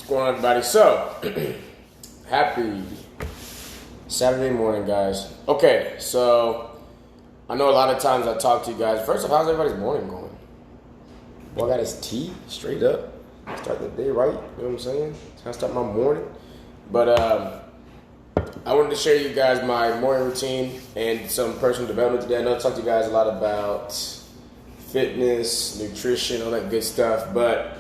going on, everybody? So, happy Saturday morning, guys. Okay, so I know a lot of times I talk to you guys. First off, how's everybody's morning going? Boy, I got his tea straight up. Start the day right. You know what I'm saying? That's how I start my morning. But I wanted to share you guys my morning routine and some personal development today. I know I talked to you guys a lot about fitness, nutrition, all that good stuff. But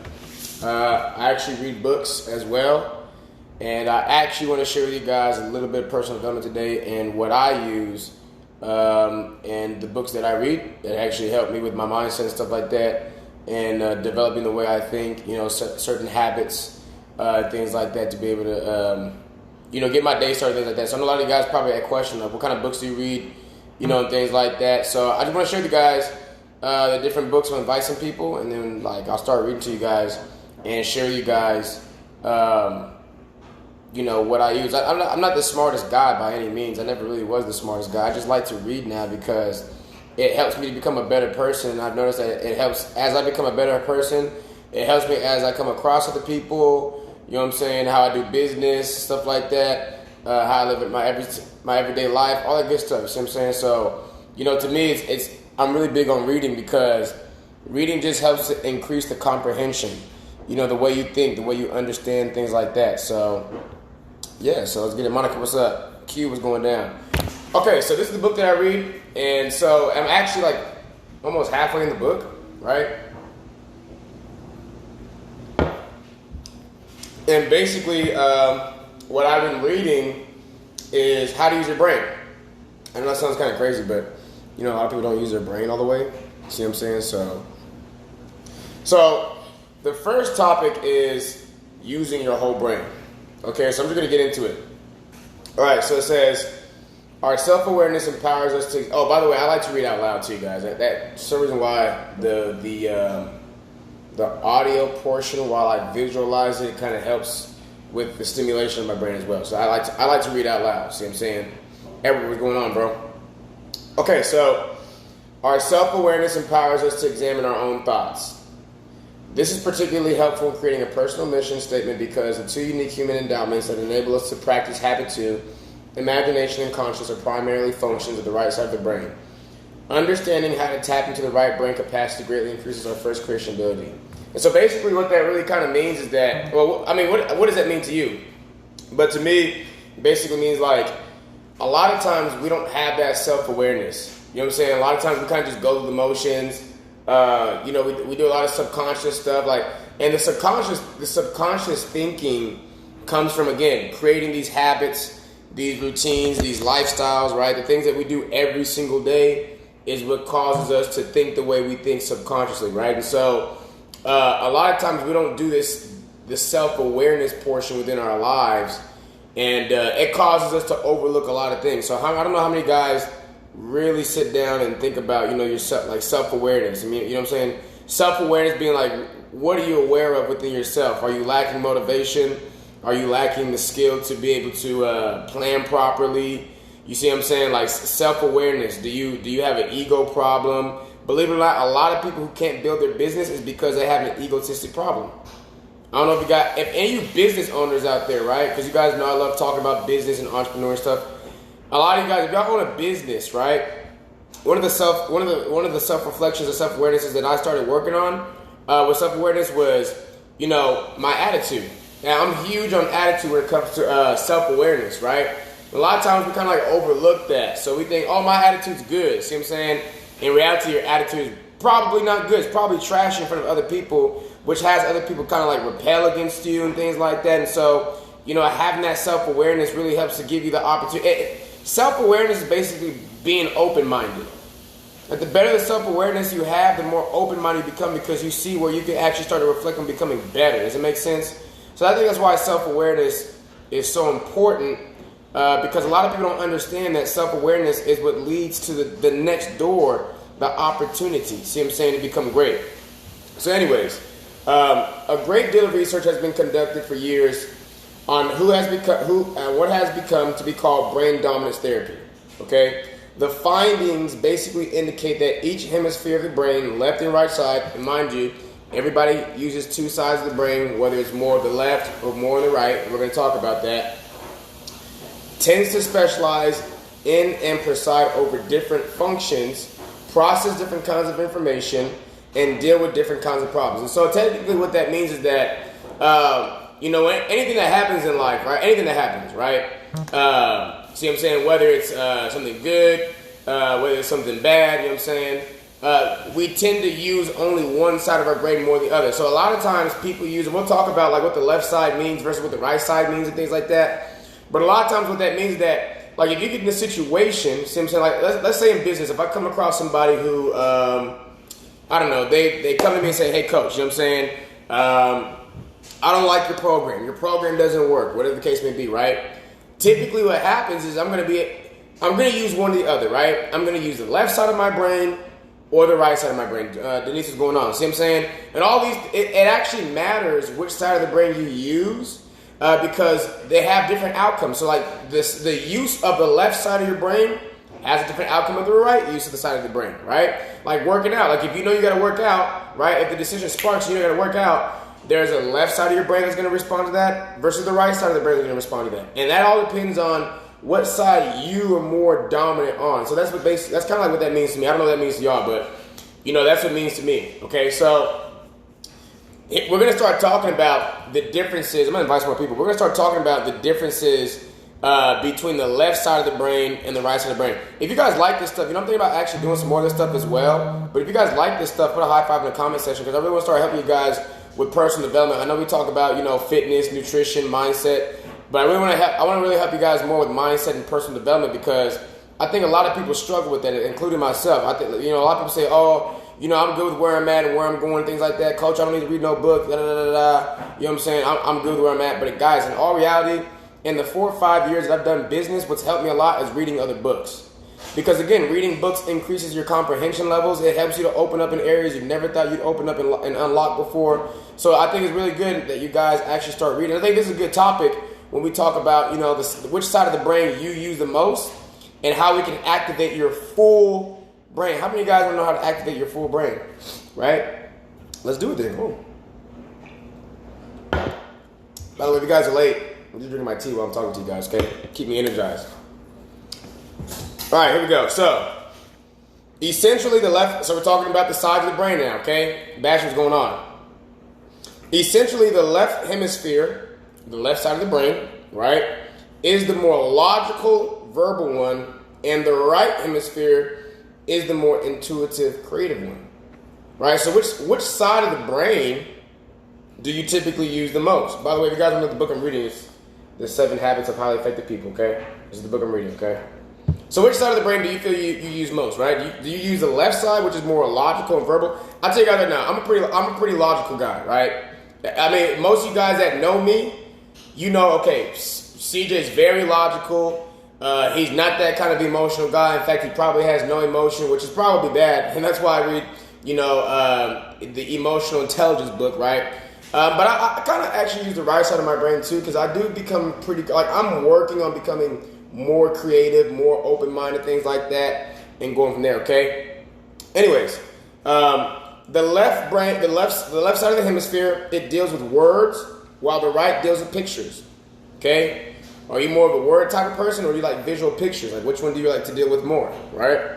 I actually read books as well. And I actually want to share with you guys a little bit of personal development today and what I use and the books that I read that actually help me with my mindset and stuff like that, and developing the way I think, certain habits, things like that, to be able to, get my day started, things like that. So I know a lot of you guys probably had a question of what kind of books do you read, and things like that. So I just want to show you guys the different books. I'll invite some people, and then I'll start reading to you guys and share you guys, what I use. I'm not the smartest guy by any means. I never really was the smartest guy. I just like to read now because it helps me to become a better person. I've noticed that it helps as I become a better person. It helps me as I come across other people. You know what I'm saying? How I do business, stuff like that. How I live my everyday life, all that good stuff. You see what I'm saying? So, to me, I'm really big on reading because reading just helps to increase the comprehension. The way you think, the way you understand things like that. So, yeah. So let's get it. Monica, what's up? Q, what's going down? Okay, so this is the book that I read, and so I'm actually almost halfway in the book, right? And basically, what I've been reading is how to use your brain. I know that sounds kind of crazy, but a lot of people don't use their brain all the way. See what I'm saying? So the first topic is using your whole brain. Okay, so I'm just going to get into it. All right, so it says, our self-awareness empowers us to... Oh, by the way, I like to read out loud to you guys. That's some reason why the audio portion, while I visualize it, kind of helps with the stimulation of my brain as well. So I like to read out loud. See what I'm saying? Edward, what's going on, bro? Okay, so our self-awareness empowers us to examine our own thoughts. This is particularly helpful in creating a personal mission statement because the two unique human endowments that enable us to practice habit two, imagination and conscience, are primarily functions of the right side of the brain. Understanding how to tap into the right brain capacity greatly increases our first creation ability. And so basically what that really kind of means is that, what does that mean to you? But to me, it basically means a lot of times we don't have that self-awareness. You know what I'm saying? A lot of times we kind of just go through the motions. We do a lot of subconscious stuff, and the subconscious thinking comes from, again, creating these habits, these routines, these lifestyles, right? The things that we do every single day is what causes us to think the way we think subconsciously, right? And so a lot of times we don't do the self-awareness portion within our lives, and it causes us to overlook a lot of things. So I don't know how many guys really sit down and think about, your self-awareness. I mean, you know what I'm saying? Self-awareness being what are you aware of within yourself? Are you lacking motivation? Are you lacking the skill to be able to plan properly? You see what I'm saying? Self-awareness. Do you have an ego problem? Believe it or not, a lot of people who can't build their business is because they have an egotistic problem. I don't know if any of you business owners out there, right? Because you guys know I love talking about business and entrepreneur stuff. A lot of you guys, if y'all own a business, right? One of the self-reflections or self-awarenesses that I started working on with self-awareness was, my attitude. Now, I'm huge on attitude when it comes to self-awareness, right? A lot of times we kind of overlook that. So we think, oh, my attitude's good. See what I'm saying? In reality, your attitude is probably not good. It's probably trash in front of other people, which has other people kind of repel against you and things like that. And so, having that self-awareness really helps to give you the opportunity. Self-awareness is basically being open-minded. The better the self-awareness you have, the more open-minded you become because you see where you can actually start to reflect on becoming better. Does it make sense? So I think that's why self-awareness is so important because a lot of people don't understand that self-awareness is what leads to the next door, the opportunity. See what I'm saying? To become great. So anyways, a great deal of research has been conducted for years on what has become to be called brain dominance therapy. Okay, the findings basically indicate that each hemisphere of the brain, left and right side, and mind you, Everybody uses two sides of the brain, whether it's more of the left or more on the right. We're going to talk about that. Tends to specialize in and preside over different functions, process different kinds of information, and deal with different kinds of problems. And so technically what that means is that, anything that happens in life, right? Anything that happens, right? See what I'm saying? Whether it's something good, whether it's something bad, you know what I'm saying? We tend to use only one side of our brain more than the other. So a lot of times people use, and we'll talk about like what the left side means versus what the right side means and things like that. But a lot of times what that means is that, like if you get in a situation, see what I'm saying? Like let's say in business, if I come across somebody who, they come to me and say, hey coach, you know what I'm saying? I don't like your program. Your program doesn't work, whatever the case may be, right? Typically what happens is I'm going to use one or the other, right? I'm going to use the left side of my brain or the right side of my brain. Denise, what's going on? See what I'm saying? And all these, it actually matters which side of the brain you use because they have different outcomes. So like the use of the left side of your brain has a different outcome of the right use of the side of the brain, right? Like working out. Like if you know you got to work out, right? If the decision sparks you know you got to work out, there's a left side of your brain that's going to respond to that versus the right side of the brain that's going to respond to that. And that all depends on what side you are more dominant on. So that's that's kind of like what that means to me. I don't know what that means to y'all, but that's what it means to me. Okay, so we're going to start talking about the differences. I'm going to invite some more people. We're going to start talking about the differences between the left side of the brain and the right side of the brain. If you guys like this stuff, I'm thinking about actually doing some more of this stuff as well. But if you guys like this stuff, put a high five in the comment section because I really want to start helping you guys with personal development. I know we talk about, fitness, nutrition, mindset, but I want to really help you guys more with mindset and personal development because I think a lot of people struggle with that, including myself. I think, a lot of people say, I'm good with where I'm at and where I'm going, things like that. Coach, I don't need to read no book, da da da da. You know what I'm saying? I'm good with where I'm at. But guys, in all reality, in the 4 or 5 years that I've done business, what's helped me a lot is reading other books. Because again, reading books increases your comprehension levels. It helps you to open up in areas you never thought you'd open up and unlock before. So I think it's really good that you guys actually start reading. I think this is a good topic when we talk about, which side of the brain you use the most and how we can activate your full brain. How many of you guys want to know how to activate your full brain? Right? Let's do it then. Cool. By the way, if you guys are late, I'm just drinking my tea while I'm talking to you guys, okay? Keep me energized. All right, here we go. So, essentially so we're talking about the sides of the brain now, okay? Bash what's going on. Essentially, the left hemisphere, the left side of the brain, right, is the more logical, verbal one, and the right hemisphere is the more intuitive, creative one, right? So which side of the brain do you typically use the most? By the way, if you guys don't know the book I'm reading, it's The 7 Habits of Highly Effective People, okay? This is the book I'm reading, okay? So which side of the brain do you feel you use most, right? Do you use the left side, which is more logical and verbal? I'll tell you guys right now, I'm a pretty logical guy, right? I mean, most of you guys that know me, okay, CJ's very logical. He's not that kind of emotional guy. In fact, he probably has no emotion, which is probably bad. And that's why I read, the emotional intelligence book, right? But I kind of actually use the right side of my brain too, because I do become I'm working on becoming more creative, more open-minded, things like that, and going from there, okay? Anyways, the left side of the hemisphere, it deals with words, while the right deals with pictures, okay? Are you more of a word type of person, or do you like visual pictures? Like, which one do you like to deal with more, right?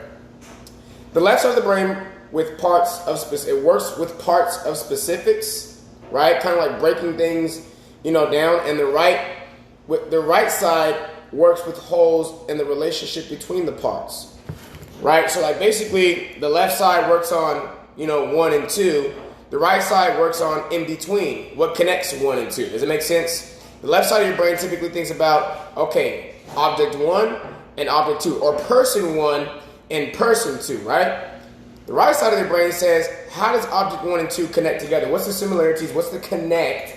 The left side of the brain it works with parts of specifics, right? Kind of like breaking things, down, and the right side works with wholes and the relationship between the parts, right? So like basically the left side works on, 1 and 2. The right side works on in between, what connects 1 and 2. Does it make sense? The left side of your brain typically thinks about, okay, object 1 and object 2, or person 1 and person 2, right? The right side of the brain says, how does object 1 and 2 connect together? What's the similarities? What's the connect,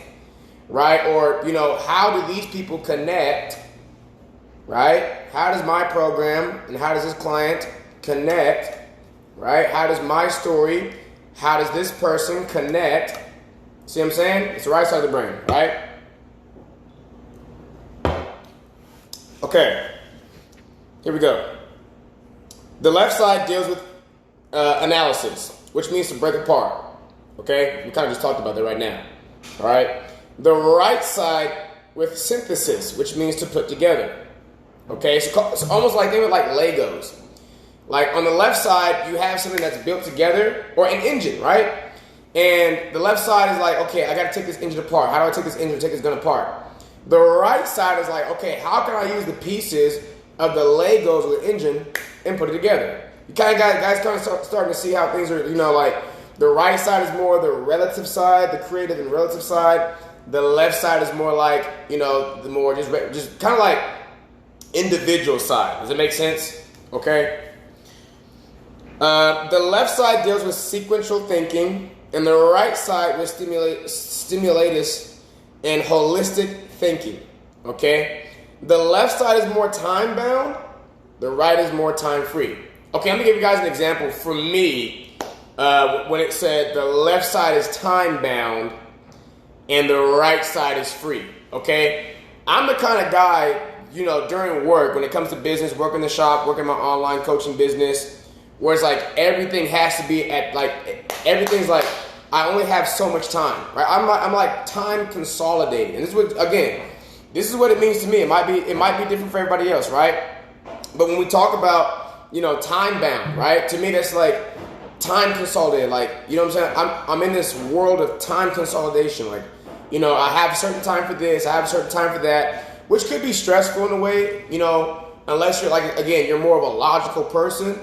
right? Or, how do these people connect? Right? How does my program and how does this client connect? Right? How does my story, how does this person connect? See what I'm saying? It's the right side of the brain, right? Okay. Here we go. The left side deals with analysis, which means to break apart. Okay, we kind of just talked about that right now. All right, the right side with synthesis, which means to put together. Okay, it's almost like think of it like Legos. Like on the left side, you have something that's built together, or an engine, right? And the left side is like, okay, I got to take this engine apart. How do I take this engine, take this gun apart? The right side is like, okay, how can I use the pieces of the Legos of the engine and put it together? You kind of guys kind of starting to see how things are, like the right side is more the relative side, the creative and relative side. The left side is more like, the more just kind of like individual side. Does it make sense? Okay. The left side deals with sequential thinking, and the right side with stimulatus and holistic thinking. Okay. The left side is more time bound. The right is more time free. Okay, I'm gonna give you guys an example. For me, when it said the left side is time bound and the right side is free. Okay, I'm the kind of guy, during work, when it comes to business, working the shop, working my online coaching business, where it's like everything has to be everything's like I only have so much time, right? I'm like time consolidating, and this is what it means to me. It might be different for everybody else, right? But when we talk about time bound, right? To me, that's like time consolidated. Like, what I'm saying? I'm in this world of time consolidation. Like, I have a certain time for this, I have a certain time for that, which could be stressful in a way, unless you're like, again, you're more of a logical person.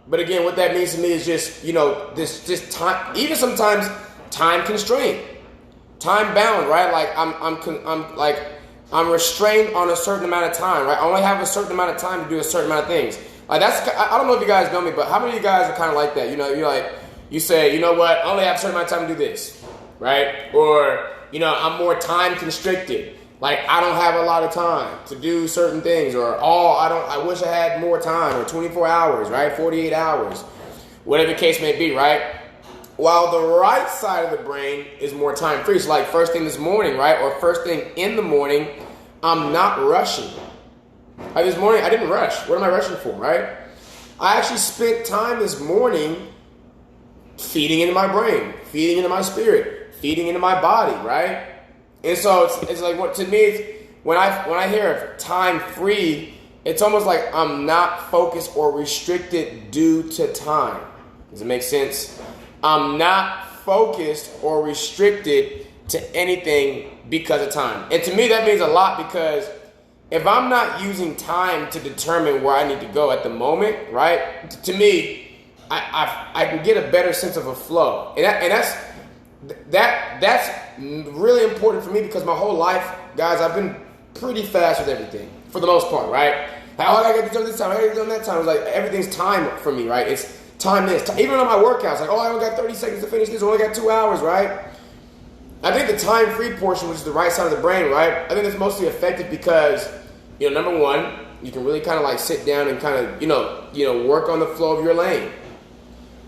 But again, what that means to me is just, this time, even sometimes time constrained, time bound, right? Like I'm restrained on a certain amount of time, right? I only have a certain amount of time to do a certain amount of things. Like I don't know if you guys know me, but how many of you guys are kind of like that? You say, you know what? I only have a certain amount of time to do this, right? Or, I'm more time constricted. Like I don't have a lot of time to do certain things, or I wish I had more time, or 24 hours, right? 48 hours, whatever the case may be, right? While the right side of the brain is more time free. So like first thing this morning, right? Or first thing in the morning, I'm not rushing. Like this morning, I didn't rush. What am I rushing for, right? I actually spent time this morning feeding into my brain, feeding into my spirit, feeding into my body, right? And so it's like, what to me, when I hear of time free, it's almost like I'm not focused or restricted due to time. Does it make sense? I'm not focused or restricted to anything because of time. And to me, that means a lot, because if I'm not using time to determine where I need to go at the moment, right? To me, I can get a better sense of a flow. And that's really important for me, because my whole life, guys, I've been pretty fast with everything for the most part, right? Like, I gotta get to this time, I gotta get to that time. It's like everything's time for me, right? It's time this. Even on my workouts, like, I only got 30 seconds to finish this, I only got 2 hours, right? I think the time-free portion, which is the right side of the brain, right? I think it's mostly effective because, number one, you can really kind of like sit down and kind of, work on the flow of your lane.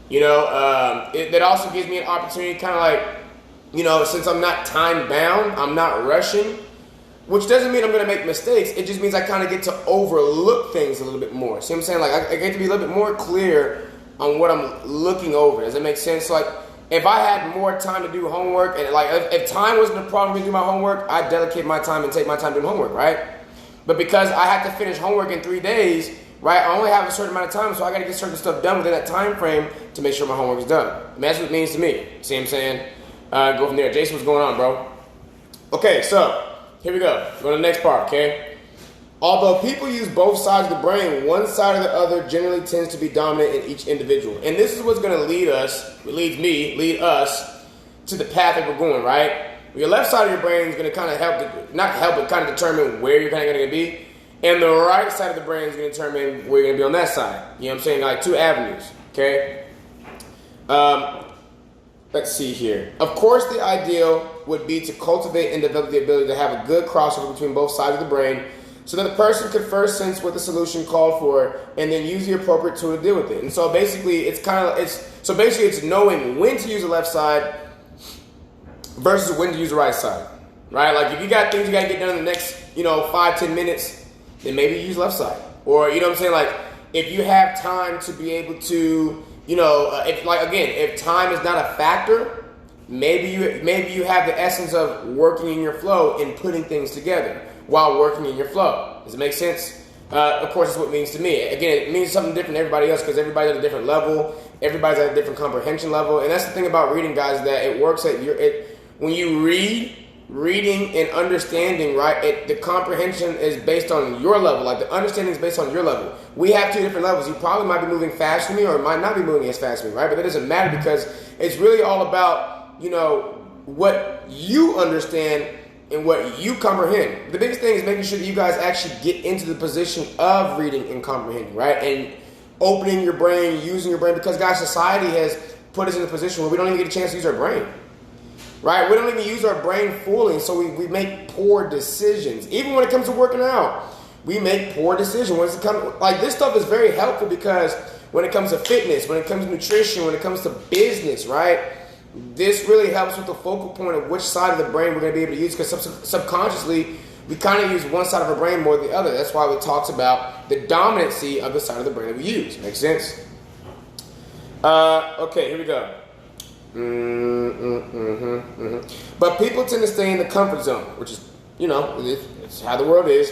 That also gives me an opportunity kind of like, since I'm not time-bound, I'm not rushing, which doesn't mean I'm going to make mistakes. It just means I kind of get to overlook things a little bit more. See what I'm saying? Like, I get to be a little bit more clear on what I'm looking over. Does that make sense? Like, if I had more time to do homework, and like if time wasn't a problem to do my homework, I'd dedicate my time and take my time doing homework, right? But because I have to finish homework in 3 days, right, I only have a certain amount of time, so I got to get certain stuff done within that time frame to make sure my homework is done. I mean, that's what it means to me. See what I'm saying? Go from there. Jason, what's going on, bro? Okay, so here we go. Go to the next part, okay? Although people use both sides of the brain, one side or the other generally tends to be dominant in each individual. And this is what's going to lead us to the path that we're going, right? Your left side of your brain is going to kind of but kind of determine where you're kind of going to be. And the right side of the brain is going to determine where you're going to be on that side. You know what I'm saying? Like 2 avenues, okay? Let's see here. Of course, the ideal would be to cultivate and develop the ability to have a good crossover between both sides of the brain, so that the person could first sense what the solution called for and then use the appropriate tool to deal with it. And so basically, it's knowing when to use the left side versus when to use the right side, right? Like if you got things you got to get done in the next, 5-10 minutes, then maybe use left side. Or, you know what I'm saying? Like if you have time to be able to, if time is not a factor, maybe you have the essence of working in your flow and putting things together while working in your flow. Does it make sense? Of course, that's what it means to me. Again, it means something different to everybody else because everybody's at a different level. Everybody's at a different comprehension level. And that's the thing about reading, guys, that it works when you reading and understanding, right? The comprehension is based on your level. Like the understanding is based on your level. We have two different levels. You probably might be moving fast to me or might not be moving as fast to me, right? But that doesn't matter because it's really all about, what you understand and what you comprehend. The biggest thing is making sure that you guys actually get into the position of reading and comprehending, right? And opening your brain, using your brain, because guys, society has put us in a position where we don't even get a chance to use our brain, right? We don't even use our brain fully, so we make poor decisions. Even when it comes to working out, we make poor decisions. This stuff is very helpful because when it comes to fitness, when it comes to nutrition, when it comes to business, right? This really helps with the focal point of which side of the brain we're going to be able to use because subconsciously we kind of use one side of our brain more than the other. That's why it talks about the dominancy of the side of the brain that we use. Make sense? Okay, here we go. But people tend to stay in the comfort zone, which is, it's how the world is,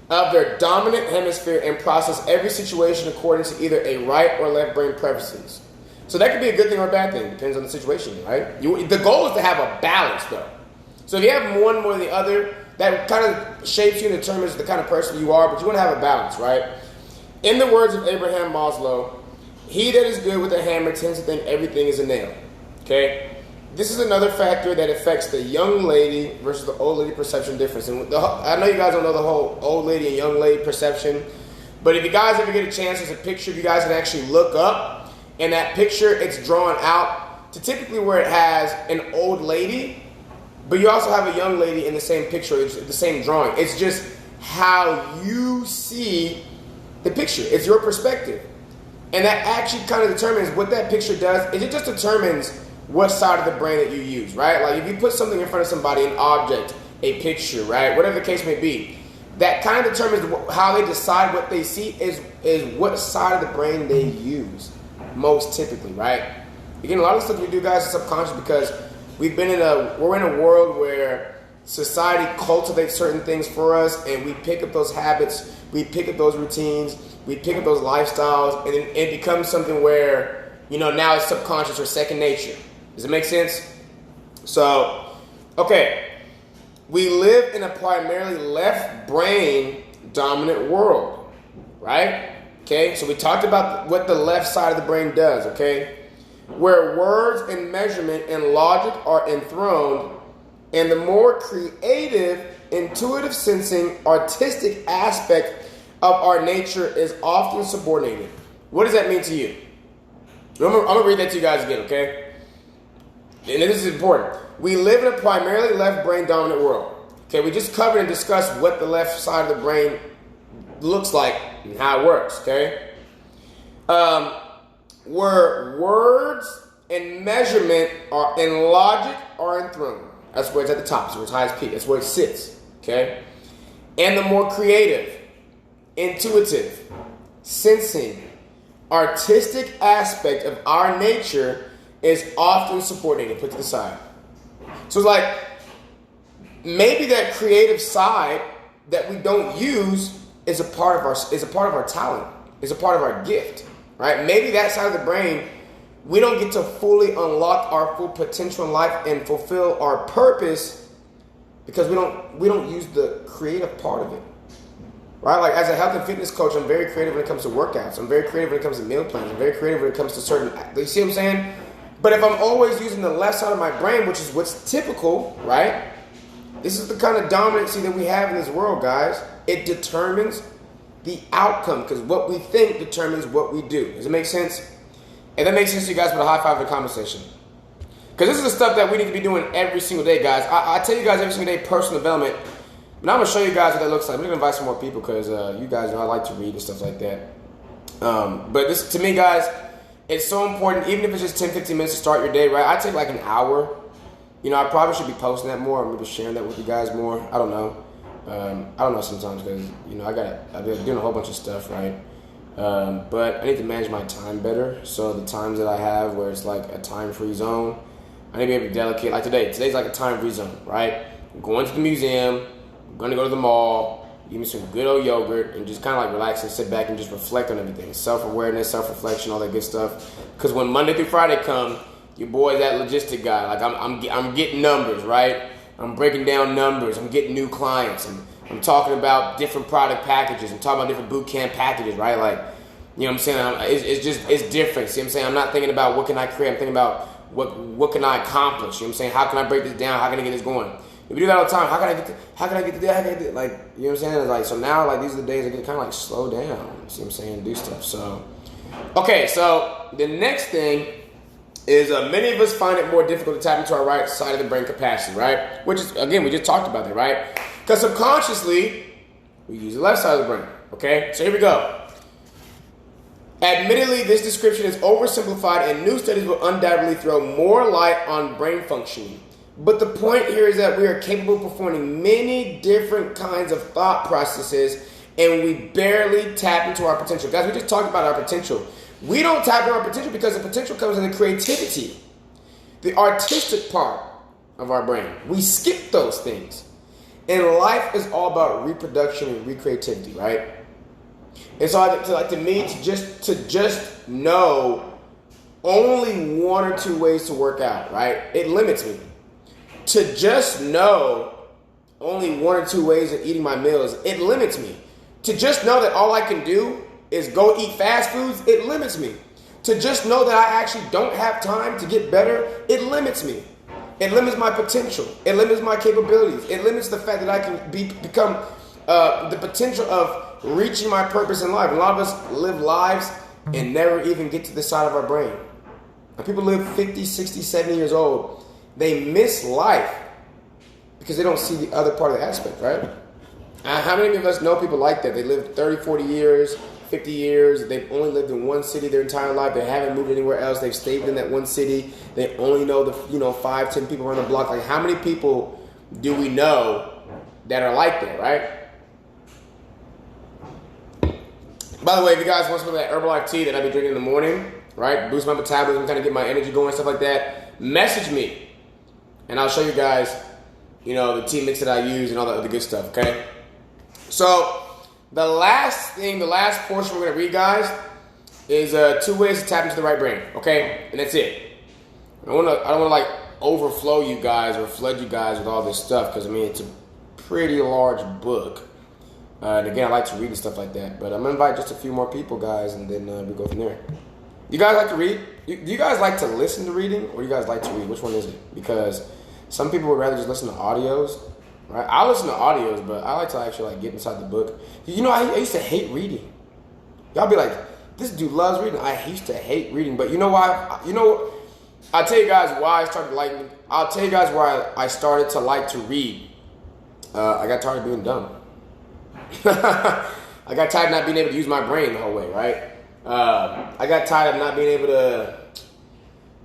of their dominant hemisphere and process every situation according to either a right or left brain preferences. So that could be a good thing or a bad thing. Depends on the situation, right? The goal is to have a balance, though. So if you have one more than the other, that kind of shapes you and determines the kind of person you are, but you want to have a balance, right? In the words of Abraham Maslow, he that is good with a hammer tends to think everything is a nail. Okay? This is another factor that affects the young lady versus the old lady perception difference. And I know you guys don't know the whole old lady and young lady perception, but if you guys ever get a chance, there's a picture if you guys can actually look up. In that picture, it's drawn out to typically where it has an old lady, but you also have a young lady in the same picture, it's the same drawing. It's just how you see the picture. It's your perspective. And that actually kind of determines what that picture does. It just determines what side of the brain that you use, right? Like if you put something in front of somebody, an object, a picture, right? Whatever the case may be, that kind of determines how they decide what they see is what side of the brain they use. Most typically, right? Again, a lot of the stuff we do, guys, is subconscious because we're in a world where society cultivates certain things for us, and we pick up those habits, we pick up those routines, we pick up those lifestyles, and it becomes something where now it's subconscious or second nature. Does it make sense? So, okay, we live in a primarily left brain dominant world, right? Okay, so we talked about what the left side of the brain does, okay? Where words and measurement and logic are enthroned, and the more creative, intuitive sensing, artistic aspect of our nature is often subordinated. What does that mean to you? I'm going to read that to you guys again, okay? And this is important. We live in a primarily left brain dominant world. Okay, we just covered and discussed what the left side of the brain looks like and how it works, okay? Where words and measurement and logic are enthroned. That's where it's at the top, so it's highest peak. That's where it sits, okay? And the more creative, intuitive, sensing, artistic aspect of our nature is often subordinated, put to the side. So it's like maybe that creative side that we don't use is a part of our talent, is a part of our gift, right? Maybe that side of the brain, we don't get to fully unlock our full potential in life and fulfill our purpose because we don't use the creative part of it, right? Like as a health and fitness coach, I'm very creative when it comes to workouts. I'm very creative when it comes to meal plans. I'm very creative when it comes to certain, you see what I'm saying? But if I'm always using the left side of my brain, which is what's typical, right? This is the kind of dominancy that we have in this world, guys. It determines the outcome because what we think determines what we do. Does it make sense? And that makes sense to you guys with a high five of the conversation. Because this is the stuff that we need to be doing every single day, guys. I tell you guys every single day personal development. And I'm going to show you guys what that looks like. I'm going to invite some more people because you guys know I like to read and stuff like that. But this, to me, guys, it's so important. Even if it's just 10, 15 minutes to start your day, right? I take like an hour. I probably should be posting that more or maybe sharing that with you guys more. I don't know. I don't know sometimes because, I've been doing a whole bunch of stuff, right? But I need to manage my time better. So the times that I have where it's like a time-free zone, I need to be able to delegate. Like today. Today's like a time-free zone, right? I'm going to the museum. I'm going to go to the mall. Give me some good old yogurt and just kind of like relax and sit back and just reflect on everything. Self-awareness, self-reflection, all that good stuff. Because when Monday through Friday come, your boy's that logistic guy. Like I'm getting numbers, right? I'm breaking down numbers. I'm getting new clients. I'm talking about different product packages. I'm talking about different boot camp packages, right? Like, you know what I'm saying? It's different. See what I'm saying? I'm not thinking about what can I create. I'm thinking about what can I accomplish. You know what I'm saying? How can I break this down? How can I get this going? If we do that all the time, how can I get to that? How can I get to like, you know what I'm saying? It's like, so now, like, these are the days I get to kind of like slow down. See what I'm saying? Do stuff. So, okay. So the next thing is many of us find it more difficult to tap into our right side of the brain capacity, right? Which is, again, we just talked about that, right? Because subconsciously, we use the left side of the brain, okay? So here we go. Admittedly, this description is oversimplified and new studies will undoubtedly throw more light on brain functioning. But the point here is that we are capable of performing many different kinds of thought processes and we barely tap into our potential. Guys, we just talked about our potential. We don't tap into our potential because the potential comes in the creativity, the artistic part of our brain. We skip those things. And life is all about reproduction and recreativity, right? And so to me, to just know only one or two ways to work out, right? It limits me. To just know only one or two ways of eating my meals, it limits me. To just know that all I can do is go eat fast foods, it limits me. To just know that I actually don't have time to get better, it limits me. It limits my potential. It limits my capabilities. It limits the fact that I can become the potential of reaching my purpose in life. A lot of us live lives and never even get to the side of our brain. And people live 50, 60, 70 years old. They miss life because they don't see the other part of the aspect, right? How many of us know people like that? They live 30, 40 years, 50 years. They've only lived in one city their entire life. They haven't moved anywhere else. They've stayed in that one city. They only know the 5, 10 people around the block. Like, how many people do we know that are like that, right? By the way, if you guys want some of that Herbalife tea that I be drinking in the morning, right? Boost my metabolism, kind of get my energy going, stuff like that. Message me. And I'll show you guys, the tea mix that I use and all that other good stuff, okay? So, the last portion we're going to read, guys, is 2 ways to tap into the right brain, okay? And that's it. I don't want to like overflow you guys or flood you guys with all this stuff because, it's a pretty large book. And again, I like to read and stuff like that. But I'm going to invite just a few more people, guys, and then we go from there. You guys like to read? Do you guys like to listen to reading or do you guys like to read? Which one is it? Because some people would rather just listen to audios, right? I listen to audios, but I like to actually get inside the book. I used to hate reading. Y'all be like, this dude loves reading. I used to hate reading, but you know why? I'll tell you guys why I started liking. I'll tell you guys why I started to like to read. I got tired of being dumb. I got tired of not being able to use my brain the whole way, right? I got tired of not being able to,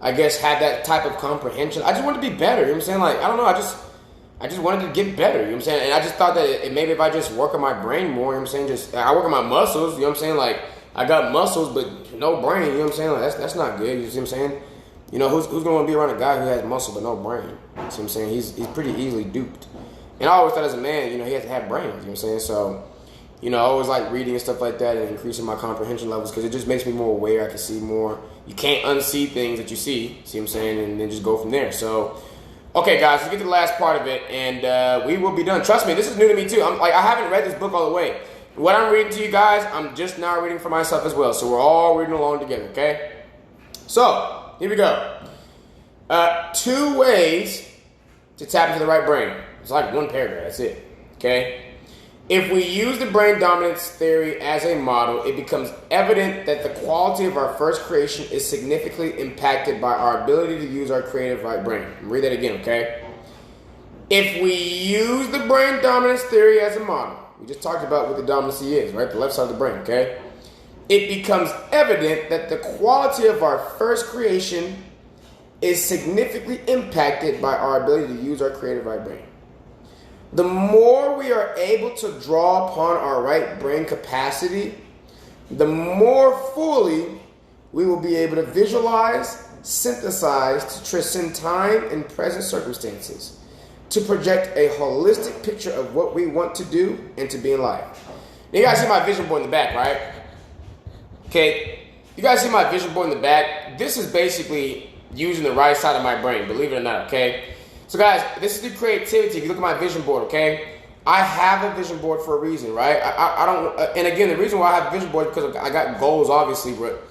I guess, have that type of comprehension. I just wanted to be better, you know what I'm saying? Like, I don't know, I just wanted to get better, you know what I'm saying? And I just thought that maybe if I just work on my brain more, you know what I'm saying? I work on my muscles, you know what I'm saying? Like, I got muscles, but no brain, you know what I'm saying? Like, that's not good, you see what I'm saying? Who's going to want to be around a guy who has muscle but no brain? You see what I'm saying? He's pretty easily duped. And I always thought as a man, he has to have brains, you know what I'm saying? So, I always like reading and stuff like that and increasing my comprehension levels because it just makes me more aware. I can see more. You can't unsee things that you see what I'm saying? And then just go from there. So, okay, guys, let's get to the last part of it, and we will be done. Trust me, this is new to me, too. I haven't read this book all the way. What I'm reading to you guys, I'm just now reading for myself as well. So we're all reading along together, okay? So, here we go. 2 ways to tap into the right brain. It's like one paragraph. That's it, okay? If we use the brain dominance theory as a model, it becomes evident that the quality of our first creation is significantly impacted by our ability to use our creative right brain. Read that again, okay? If we use the brain dominance theory as a model, we just talked about what the dominancy is, right? The left side of the brain, okay? It becomes evident that the quality of our first creation is significantly impacted by our ability to use our creative right brain. The more we are able to draw upon our right brain capacity, the more fully we will be able to visualize, synthesize, to transcend time and present circumstances, to project a holistic picture of what we want to do and to be in life. Now, you guys see my vision board in the back, right? Okay, you guys see my vision board in the back? This is basically using the right side of my brain, believe it or not, okay? So guys, this is the creativity. If you look at my vision board, okay? I have a vision board for a reason, right? I don't, and again, the reason why I have a vision board is because I got goals, obviously, but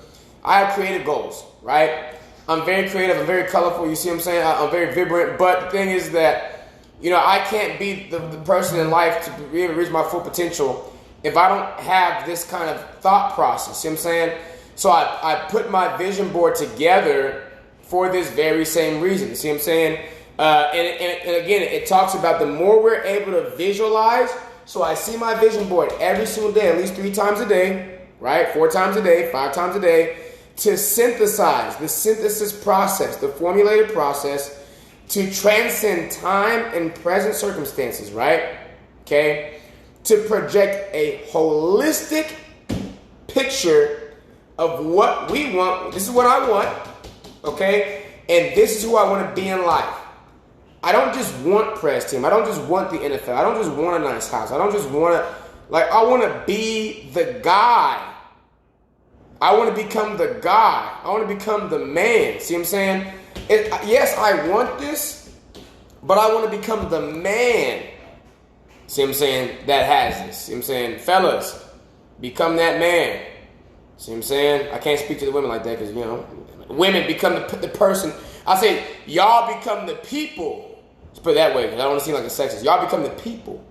I have creative goals, right? I'm very creative, I'm very colorful, you see what I'm saying? I'm very vibrant, but the thing is that, you know, I can't be the person in life to be able to reach my full potential if I don't have this kind of thought process, see what I'm saying? So I put my vision board together for this very same reason, see what I'm saying? And again, it talks about the more we're able to visualize. So I see my vision board every single day, at least 3 times a day, right? 4 times a day, 5 times a day, to synthesize, the synthesis process, the formulated process to transcend time and present circumstances, right? Okay? To project a holistic picture of what we want. This is what I want, okay? And this is who I want to be in life. I don't just want press team. I don't just want the NFL. I don't just want a nice house. I don't just want to, I want to be the guy. I want to become the guy. I want to become the man. See what I'm saying? Yes, I want this, but I want to become the man. See what I'm saying? That has this. See what I'm saying? Fellas, become that man. See what I'm saying? I can't speak to the women like that because, you know, women become the person. I say, y'all become the people. Let's put it that way, because I don't want to seem like a sexist. Y'all become the people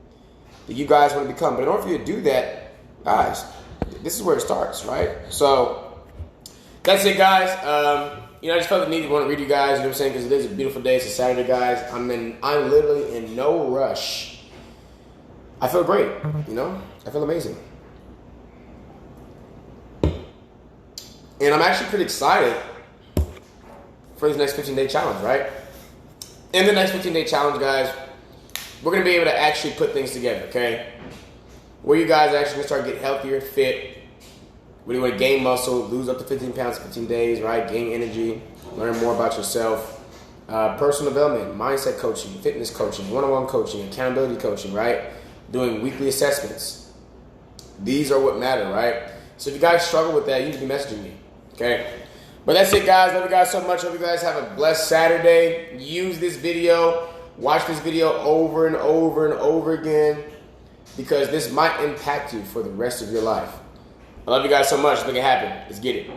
that you guys want to become. But in order for you to do that, guys, this is where it starts, right? So that's it, guys. You know, I just felt the need to want to read you guys. You know what I'm saying? Because it is a beautiful day. It's a Saturday, guys. I'm literally in no rush. I feel great. You know, I feel amazing, and I'm actually pretty excited for this next 15-day challenge, right? In the next 15-day challenge, guys, we're going to be able to actually put things together, okay? Where you guys are actually going to start getting healthier, fit. Where you want to gain muscle, lose up to 15 pounds in 15 days, right? Gain energy, learn more about yourself. Personal development, mindset coaching, fitness coaching, one-on-one coaching, accountability coaching, right? Doing weekly assessments. These are what matter, right? So if you guys struggle with that, you need to be messaging me, okay? But that's it, guys. Love you guys so much. Hope you guys have a blessed Saturday. Use this video. Watch this video over and over and over again, because this might impact you for the rest of your life. I love you guys so much. Make it happen. Let's get it.